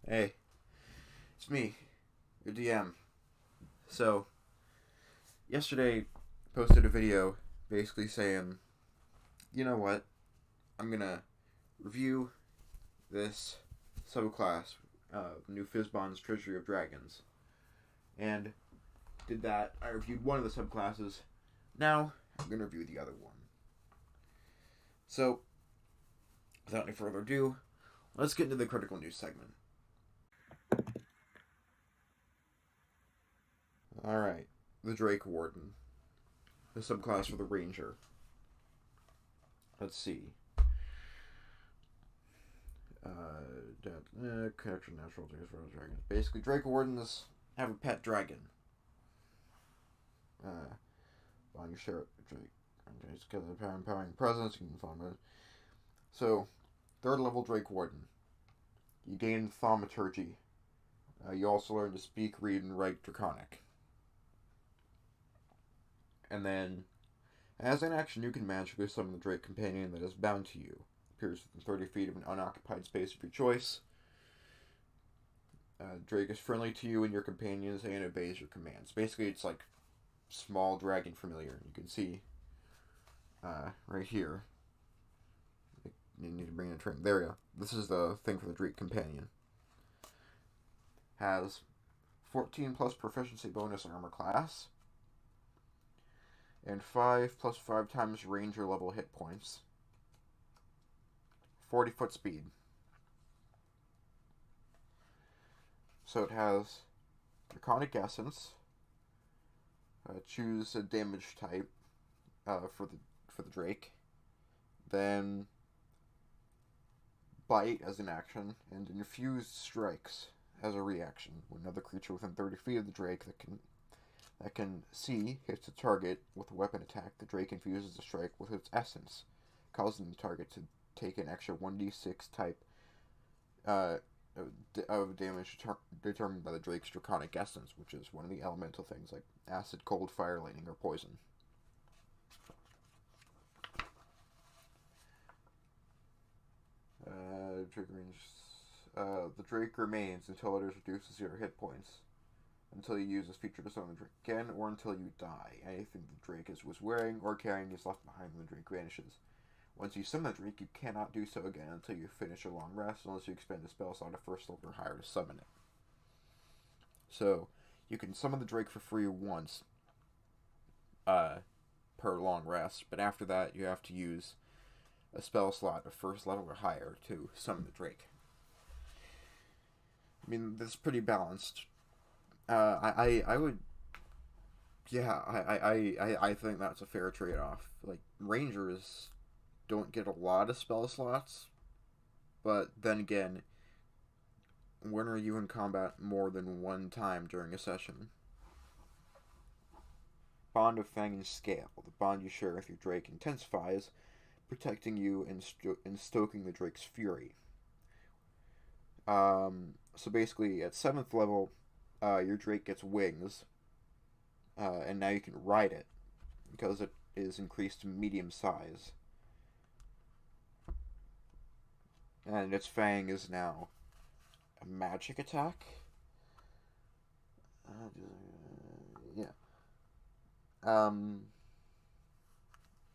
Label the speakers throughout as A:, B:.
A: Hey, it's me, your DM. So, yesterday, posted a video basically saying, you know what, I'm gonna review this subclass, New Fizzbon's Treasury of Dragons. And did that. I reviewed one of the subclasses. Now, I'm gonna review the other one. So, without any further ado, let's get into the critical news segment. Alright, the Drakewarden, the subclass for the Ranger. Let's see. Character natural dragons. Basically, Drakewardens have a pet dragon. Buying your share Drake. Because of the empowering presence, you can find it. So, third level Drakewarden. You gain thaumaturgy. You also learn to speak, read, and write Draconic. And then, as an action, you can magically summon the Drake companion that is bound to you. Appears within 30 feet of an unoccupied space of your choice. Drake is friendly to you and your companions and obeys your commands. Basically, it's like small dragon familiar. You can see right here. You need to bring in a train. There we go. This is the thing for the Drake companion. Has 14 plus proficiency bonus armor class. And 5 plus 5 times ranger level hit points. 40-foot speed. So it has Draconic Essence. Choose a damage type for the Drake. Then Bite as an action, and Infused Strikes as a reaction. When another creature within 30 feet of the Drake that can see hits a target with a weapon attack, the Drake infuses the strike with its essence, causing the target to take an extra 1d6 type of damage determined by the Drake's Draconic Essence, which is one of the elemental things like acid, cold, fire, lightning, or poison. Drake range. The Drake remains until it is reduced to 0 hit points, until you use this feature to summon the Drake again, or until you die. Anything the Drake was wearing or carrying is left behind when the Drake vanishes. Once you summon the Drake, you cannot do so again until you finish a long rest, unless you expend a spell slot of first level or higher to summon it. So, you can summon the Drake for free once per long rest, but after that, you have to use a spell slot of first level or higher to summon the Drake. I mean, that's pretty balanced. I would, yeah, I think that's a fair trade-off. Like, Rangers don't get a lot of spell slots, but then again, when are you in combat more than one time during a session? Bond of Fang and Scale. The bond you share with your Drake intensifies, protecting you and stoking the Drake's fury. So basically, at 7th level, your Drake gets wings, and now you can ride it, because it is increased to medium size. And its Fang is now a magic attack. Yeah.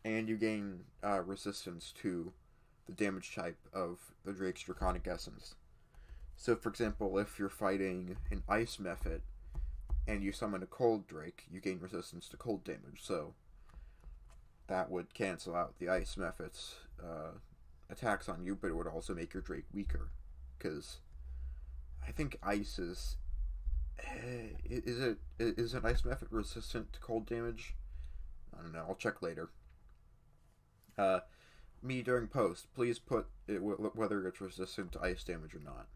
A: And you gain resistance to the damage type of the Drake's Draconic Essence. So, for example, if you're fighting an Ice Mephit and you summon a Cold Drake, you gain resistance to cold damage. So, that would cancel out the Ice Mephit's attacks on you, but it would also make your Drake weaker. Because I think ice is an Ice Mephit resistant to cold damage? I don't know. I'll check later. Me during post, please put it whether it's resistant to ice damage or not.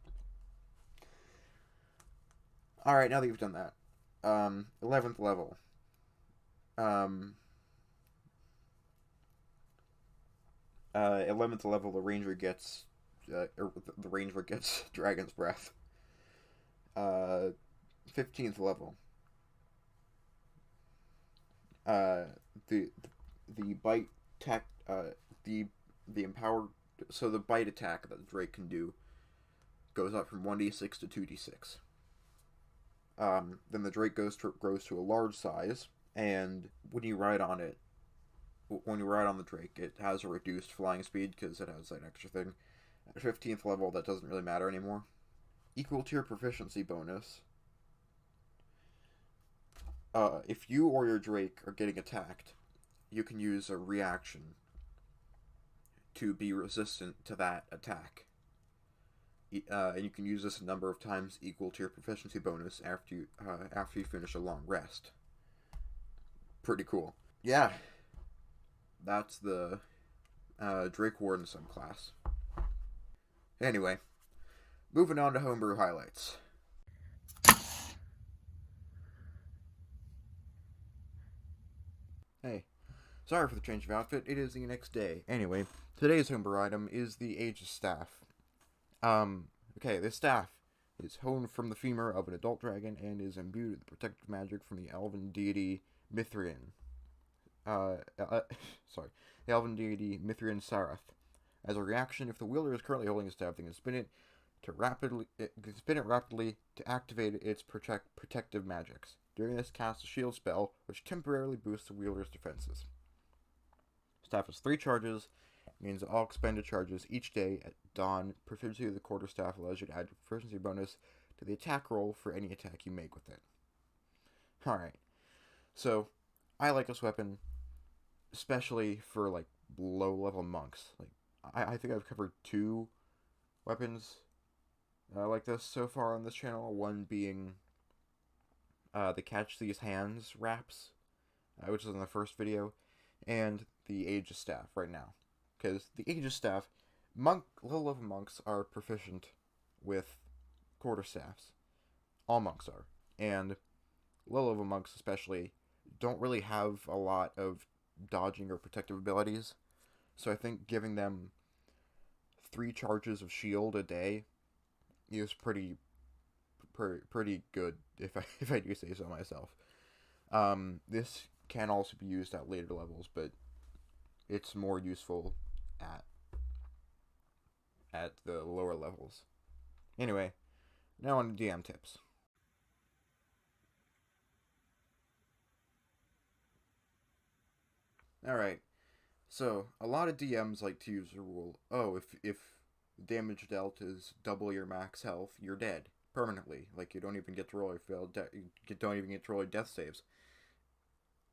A: Alright, now that you've done that. 11th level. 11th level, the ranger gets Dragon's Breath. 15th level. The bite tech, the empowered, so the bite attack that the Drake can do goes up from 1d6 to 2d6. Then the Drake grows to a large size, and when you ride on the Drake, it has a reduced flying speed because it has that extra thing. At 15th level, that doesn't really matter anymore. Equal to your proficiency bonus. If you or your Drake are getting attacked, you can use a reaction to be resistant to that attack. And you can use this a number of times equal to your proficiency bonus after you finish a long rest. Pretty cool. Yeah. That's the Drakewarden subclass. Anyway, moving on to homebrew highlights. Hey, sorry for the change of outfit. It is the next day. Anyway, today's homebrew item is the Aegis Staff. Okay, this staff is honed from the femur of an adult dragon and is imbued with protective magic from the elven deity Mithrian. The elven deity Mithrian Sarath. As a reaction, if the wielder is currently holding a staff, they can spin it rapidly to activate its protective magics. During this, cast a shield spell, which temporarily boosts the wielder's defenses. Staff has 3 charges, means all expended charges each day at dawn. Proficiency of the quarterstaff allows you to add your proficiency bonus to the attack roll for any attack you make with it. Alright, so I like this weapon, especially for like low level monks. Like I think I've covered 2 weapons like this so far on this channel, one being the Catch These Hands wraps, which is in the first video, and the Aegis Staff right now. Because the Aegis Staff, low-level monks are proficient with quarterstaffs. All monks are. And low-level monks especially don't really have a lot of dodging or protective abilities. So I think giving them 3 charges of shield a day is pretty good, if I do say so myself. This can also be used at later levels, but it's more useful at the lower levels. Anyway, now on to DM tips. Alright, so a lot of DMs like to use the rule, if damage dealt is double your max health, you're dead permanently. Like, you don't even get to roll your death saves.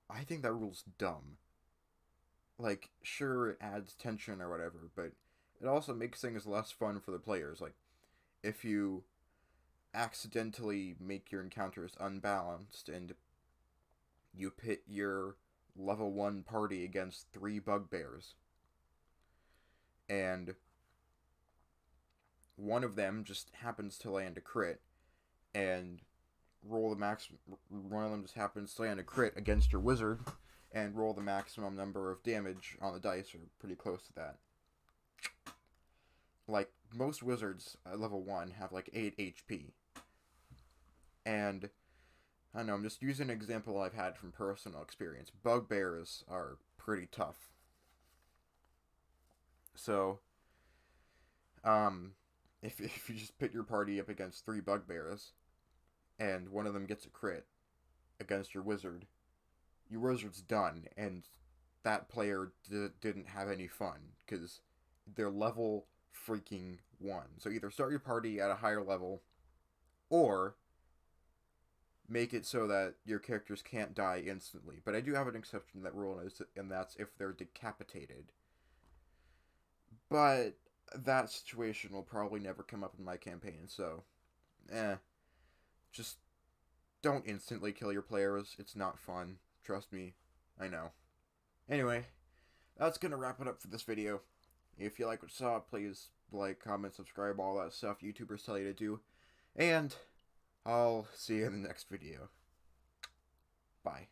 A: I think that rule's dumb. Like, sure, it adds tension or whatever, but it also makes things less fun for the players. Like, if you accidentally make your encounters unbalanced and you pit your level 1 party against 3 bugbears, and one of them just happens to land a crit, and one of them just happens to land a crit against your wizard, and roll the maximum number of damage on the dice, or pretty close to that. Like, most wizards at level 1 have like 8 HP. And, I don't know, I'm just using an example I've had from personal experience. Bugbears are pretty tough. So, if you just pit your party up against 3 bugbears, and one of them gets a crit against your wizard's done, and that player didn't have any fun, because they're level freaking 1. So either start your party at a higher level, or make it so that your characters can't die instantly. But I do have an exception to that rule, and that's if they're decapitated. But that situation will probably never come up in my campaign, so just don't instantly kill your players. It's not fun. Trust me. I know. Anyway, that's gonna wrap it up for this video. If you like what you saw, please like, comment, subscribe, all that stuff YouTubers tell you to do. And I'll see you in the next video. Bye.